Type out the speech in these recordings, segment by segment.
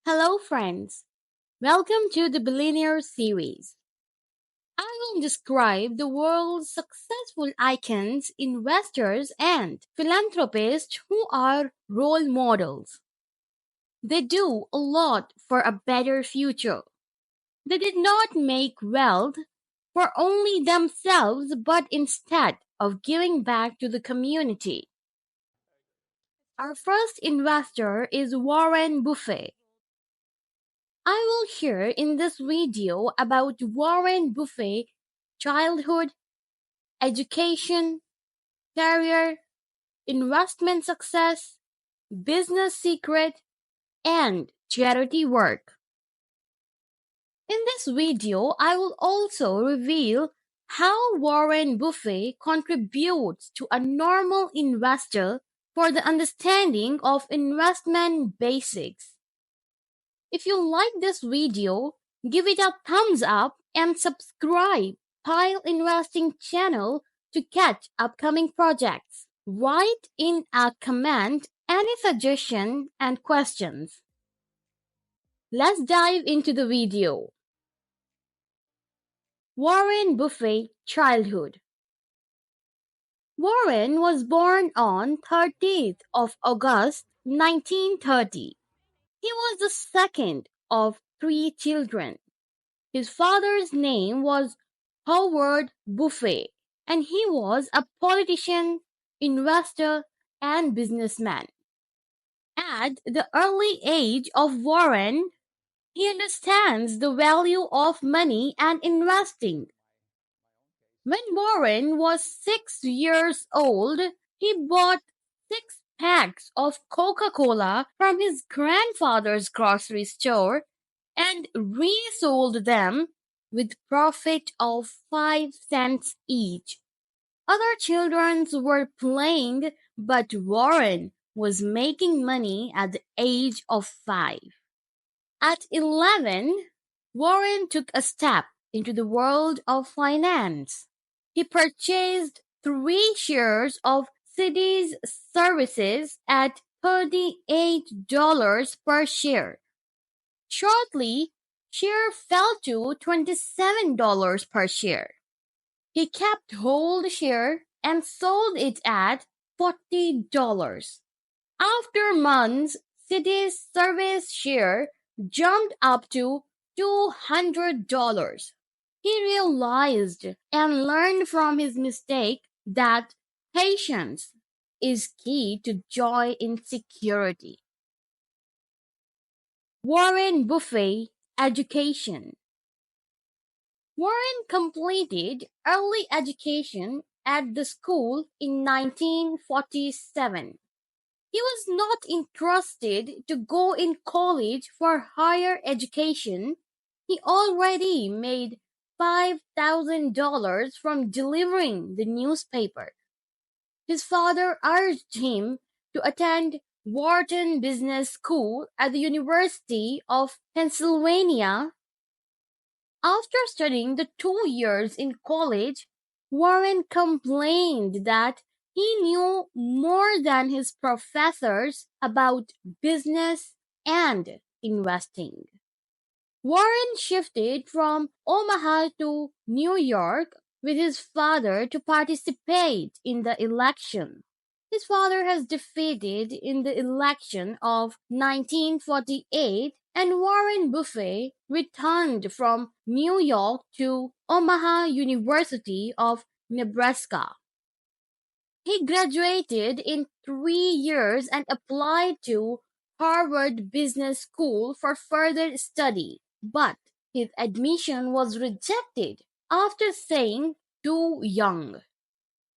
Hello, friends. Welcome to the Billionaire series. I will describe the world's successful icons, investors, and philanthropists who are role models. They do a lot for a better future. They did not make wealth for only themselves, but instead of giving back to the community. Our first investor is Warren Buffett. I will share in this video about Warren Buffett's childhood, education, career, investment success, business secret, and charity work. In this video, I will also reveal how Warren Buffett contributes to a normal investor for the understanding of investment basics. If you like this video, give it a thumbs up and subscribe Pileinvesting channel to catch upcoming projects. Write in a comment any suggestion and questions. Let's dive into the video. Warren Buffett childhood. Warren was born on 30th of August 1930. He was the second of three children. His father's name was Howard Buffett, and he was a politician, investor, and businessman. At the early age of Warren, he understands the value of money and investing. When Warren was 6 years old, he bought 6 packs of Coca-Cola from his grandfather's grocery store and resold them with profit of 5 cents each. Other children were playing, but Warren was making money at the age of 5. At 11, Warren took a step into the world of finance. He purchased 3 shares of Citi's services at $38 per share. Shortly, share fell to $27 per share. He kept hold share and sold it at $40. After months, Citi's service share jumped up to $200. He realized and learned from his mistake that patience is key to joy in security. Warren Buffett education. Warren completed early education at the school in 1947. He was not interested to go in college for higher education. He already made $5,000 from delivering the newspaper. His father urged him to attend Wharton Business School at the University of Pennsylvania. After studying the 2 years in college, Warren complained that he knew more than his professors about business and investing. Warren shifted from Omaha to New York with his father to participate in the election. His father has defeated in the election of 1948, and Warren Buffett returned from New York to Omaha University of Nebraska. He graduated in 3 years and applied to Harvard Business School for further study, but his admission was rejected after saying too young.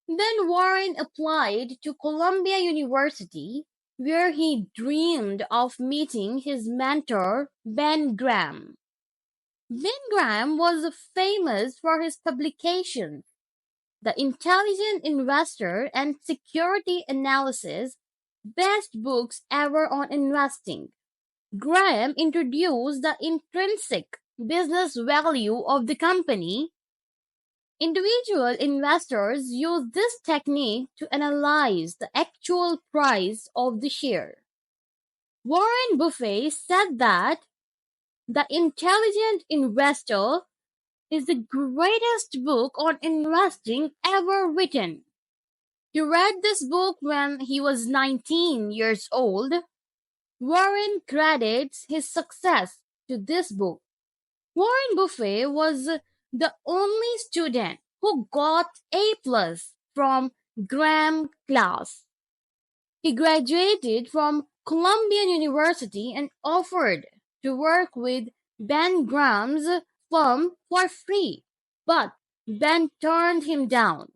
Then Warren applied to Columbia University, where he dreamed of meeting his mentor, Ben Graham. Ben Graham was famous for his publications, The Intelligent Investor and Security Analysis, best books ever on investing. Graham introduced the intrinsic business value of the company. Individual investors use this technique to analyze the actual price of the share. Warren Buffett said that The Intelligent Investor is the greatest book on investing ever written. He read this book when he was 19 years old. Warren credits his success to this book. Warren Buffett was the only student who got A plus from Graham class. He graduated from Columbia University and offered to work with Ben Graham's firm for free, but Ben turned him down.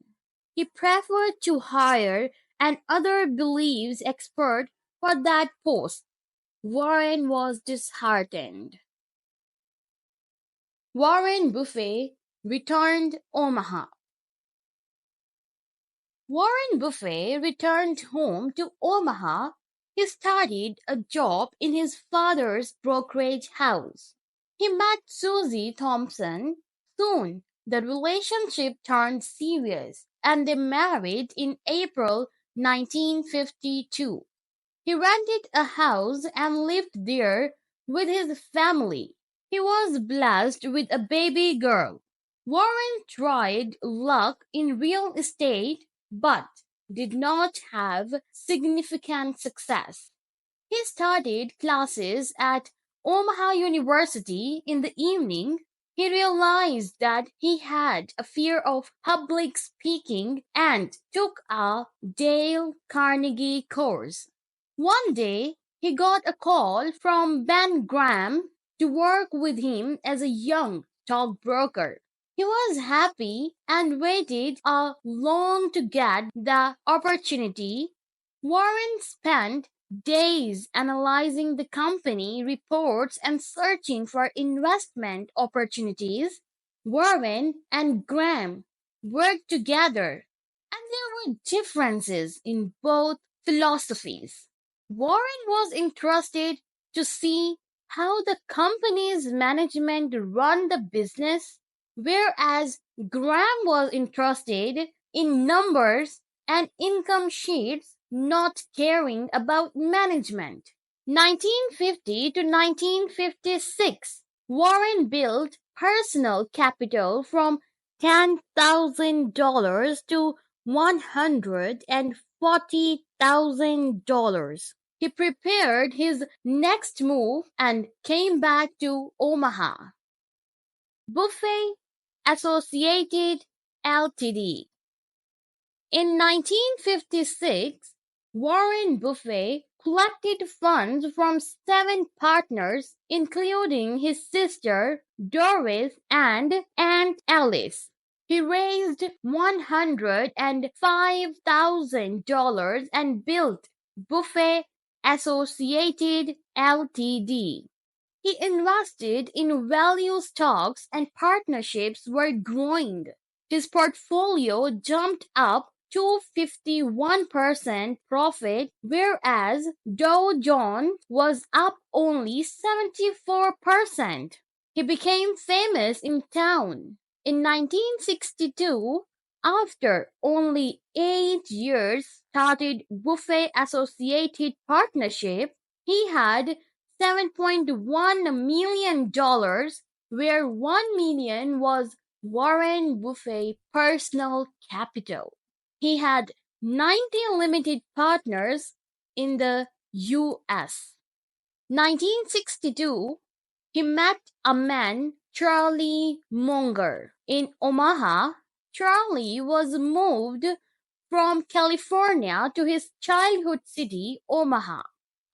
He preferred to hire an other beliefs expert for that post. Warren was disheartened. Warren Buffett returned Omaha. Warren Buffett returned home to Omaha. He started a job in his father's brokerage house. He met Susie Thompson. Soon, the relationship turned serious and they married in April 1952. He rented a house and lived there with his family. He was blessed with a baby girl. Warren tried luck in real estate but did not have significant success. He started classes at Omaha University in the evening. He realized that he had a fear of public speaking and took a Dale Carnegie course. One day, he got a call from Ben Graham to work with him as a young stockbroker. He was happy and waited a long to get the opportunity. Warren spent days analyzing the company reports and searching for investment opportunities. Warren and Graham worked together, and there were differences in both philosophies. Warren was interested to see how the company's management run the business, whereas Graham was interested in numbers and income sheets, not caring about management. 1950 to 1956, Warren built personal capital from $10,000 to $140,000. He prepared his next move and came back to Omaha. Buffett Associated Ltd. In 1956, Warren Buffett collected funds from 7 partners, including his sister Doris and Aunt Alice. He raised $105,000 and built Buffett Associated Ltd. He invested in value stocks and partnerships were growing. His portfolio jumped up to 51% profit, whereas Dow Jones was up only 74%. He became famous in town. In 1962, after only 8 years, started Buffett Associated Partnership. He had $7.1 million, where $1 million was Warren Buffett personal capital. He had 90 limited partners in the U.S. 1962, he met a man, Charlie Munger, in Omaha. Charlie was moved from California to his childhood city, Omaha.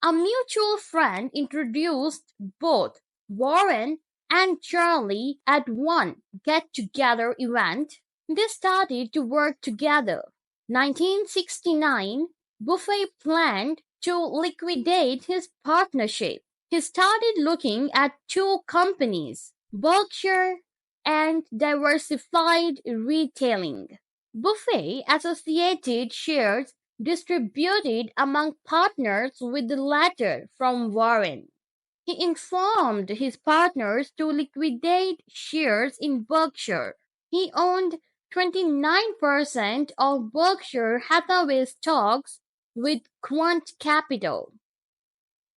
A mutual friend introduced both Warren and Charlie at one get-together event. They started to work together. 1969, Buffett planned to liquidate his partnership. He started looking at 2 companies, Berkshire and Diversified Retailing. Buffett Associated shares distributed among partners with the latter from Warren. He informed his partners to liquidate shares in Berkshire. He owned 29% of Berkshire Hathaway stocks with Quant Capital.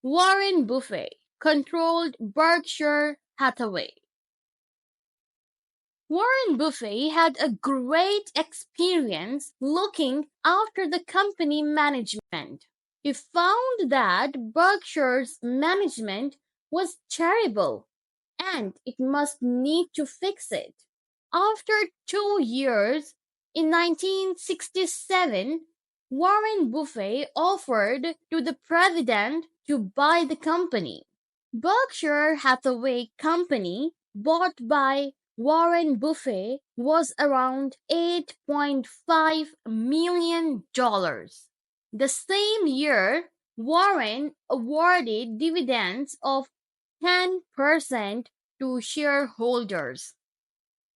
Warren Buffett controlled Berkshire Hathaway. Warren Buffett had a great experience looking after the company management. He found that Berkshire's management was terrible and it must need to fix it. After 2 years, in 1967, Warren Buffett offered to the president to buy the company. Berkshire Hathaway Company, bought by Warren Buffett, was around $8.5 million. The same year, Warren awarded dividends of 10% to shareholders.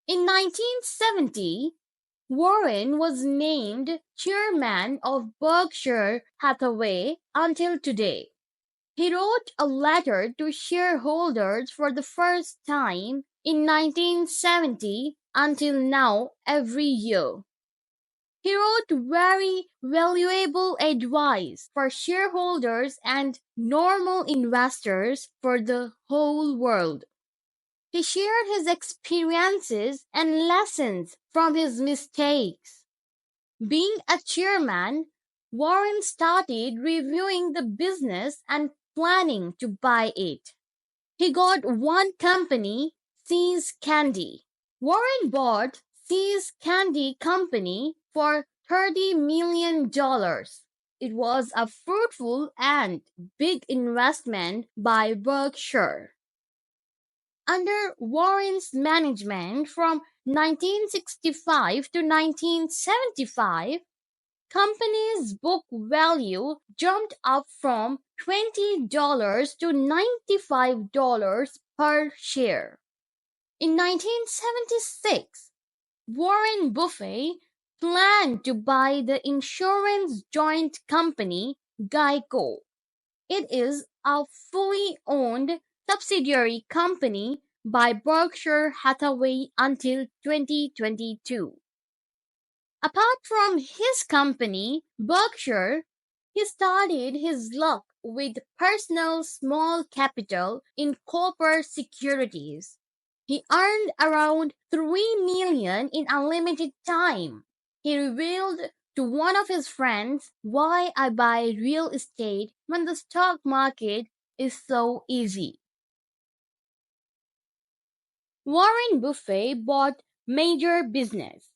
In 1970, Warren was named chairman of Berkshire Hathaway until today. He wrote a letter to shareholders for the first time in 1970 until now every year. He wrote very valuable advice for shareholders and normal investors for the whole world. He shared his experiences and lessons from his mistakes. Being a chairman, Warren started reviewing the business and planning to buy it. He got one company, See's Candy. Warren bought See's Candy Company for $30 million. It was a fruitful and big investment by Berkshire. Under Warren's management from 1965 to 1975, company's book value jumped up from $20 to $95 per share. In 1976, Warren Buffett planned to buy the insurance joint company Geico. It is a fully owned subsidiary company by Berkshire Hathaway until 2022. Apart from his company, Berkshire, he started his luck with personal small capital in corporate securities. He earned around $3 million in unlimited time. He revealed to one of his friends, "Why I buy real estate when the stock market is so easy." Warren Buffett bought major business.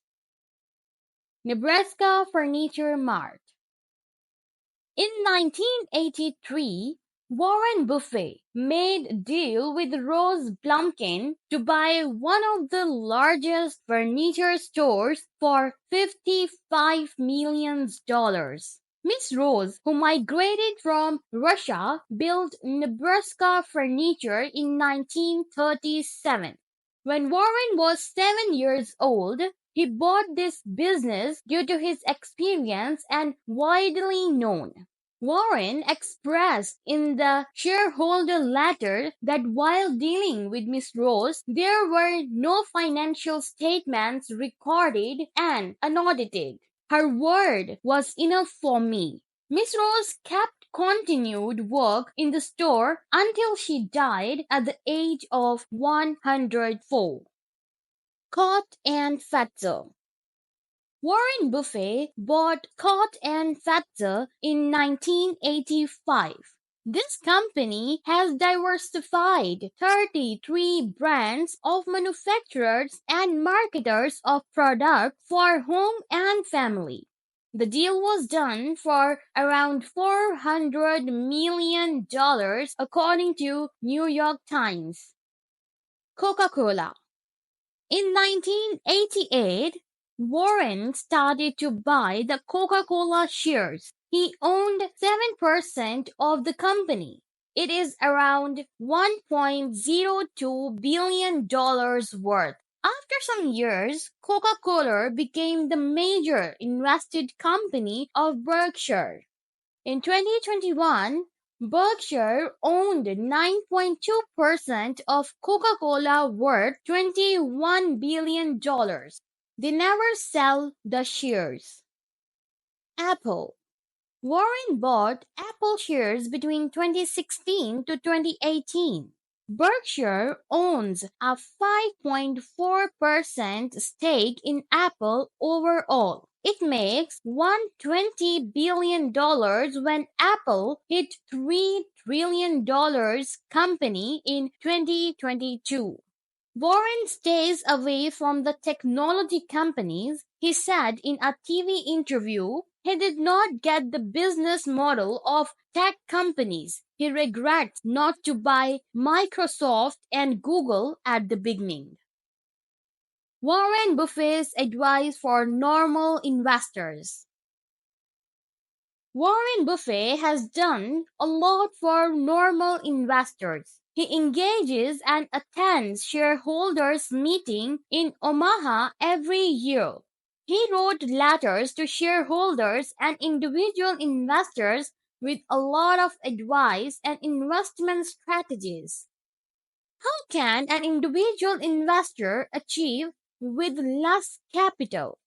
Nebraska Furniture Mart. In 1983, Warren Buffett made a deal with Rose Blumkin to buy one of the largest furniture stores for $55 million. Miss Rose, who migrated from Russia, built Nebraska Furniture in 1937. When Warren was 7 years old, he bought this business due to his experience and widely known. Warren expressed in the shareholder letter that while dealing with Miss Rose, there were no financial statements recorded and unaudited. Her word was enough for me. Miss Rose kept continued work in the store until she died at the age of 104. Cott and Fatzer. Warren Buffett bought Cott and Fatzer in 1985. This company has diversified 33 brands of manufacturers and marketers of products for home and family. The deal was done for around $400 million according to New York Times. Coca-Cola. In 1988, Warren started to buy the Coca-Cola shares. He owned 7% of the company. It is around $1.02 billion worth. After some years, Coca-Cola became the major invested company of Berkshire. In 2021, Berkshire owned 9.2% of Coca-Cola worth $21 billion. They never sell the shares. Apple. Warren bought Apple shares between 2016 to 2018. Berkshire owns a 5.4% stake in Apple overall. It makes $120 billion when Apple hit $3 trillion company in 2022. Warren stays away from the technology companies. He said in a TV interview he did not get the business model of tech companies. He regrets not to buy Microsoft and Google at the beginning. Warren Buffett's advice for normal investors. Warren Buffett has done a lot for normal investors. He engages and attends shareholders' meeting in Omaha every year. He wrote letters to shareholders and individual investors with a lot of advice and investment strategies. How can an individual investor achieve with less capital?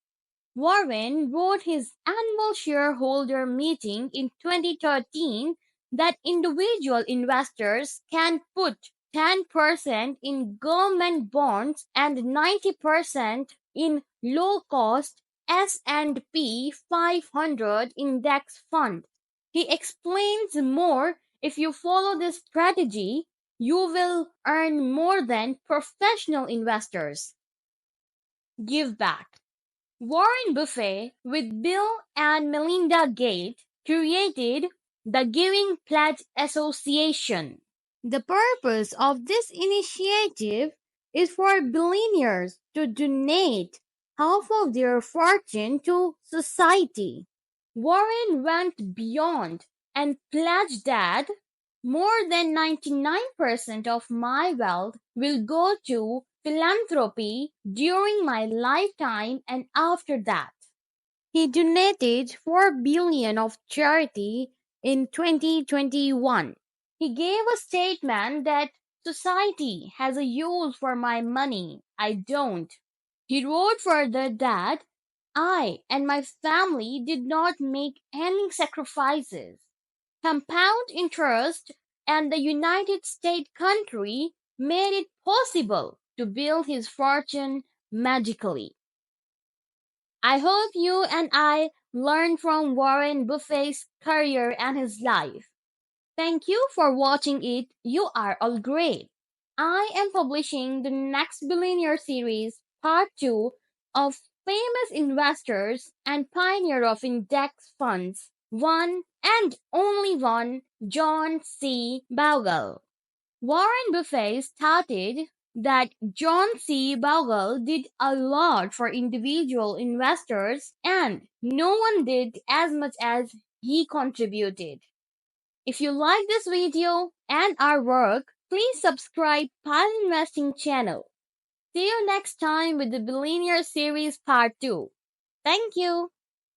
Warren wrote his annual shareholder meeting in 2013 that individual investors can put 10% in government bonds and 90% in low-cost S&P 500 index fund. He explains more: if you follow this strategy, you will earn more than professional investors. Give back. Warren Buffett, with Bill and Melinda Gates, created the Giving Pledge Association. The purpose of this initiative is for billionaires to donate half of their fortune to society. Warren went beyond and pledged that more than 99% of my wealth will go to philanthropy during my lifetime and after that. He donated 4 billion of charity in 2021. He gave a statement that society has a use for my money, I don't. He wrote further that I and my family did not make any sacrifices. Compound interest and the United States country made it possible to build his fortune magically. I hope you and I learned from Warren Buffett's career and his life. Thank you for watching it. You are all great. I am publishing the next Billionaire series, part 2 of famous investors and pioneer of index funds, one and only one, John C. Bogle. Warren Buffett started that John C. Bogle did a lot for individual investors and no one did as much as he contributed. If you like this video and our work, please subscribe Pileinvesting channel. See you next time with the Billionaire series part 2. Thank you.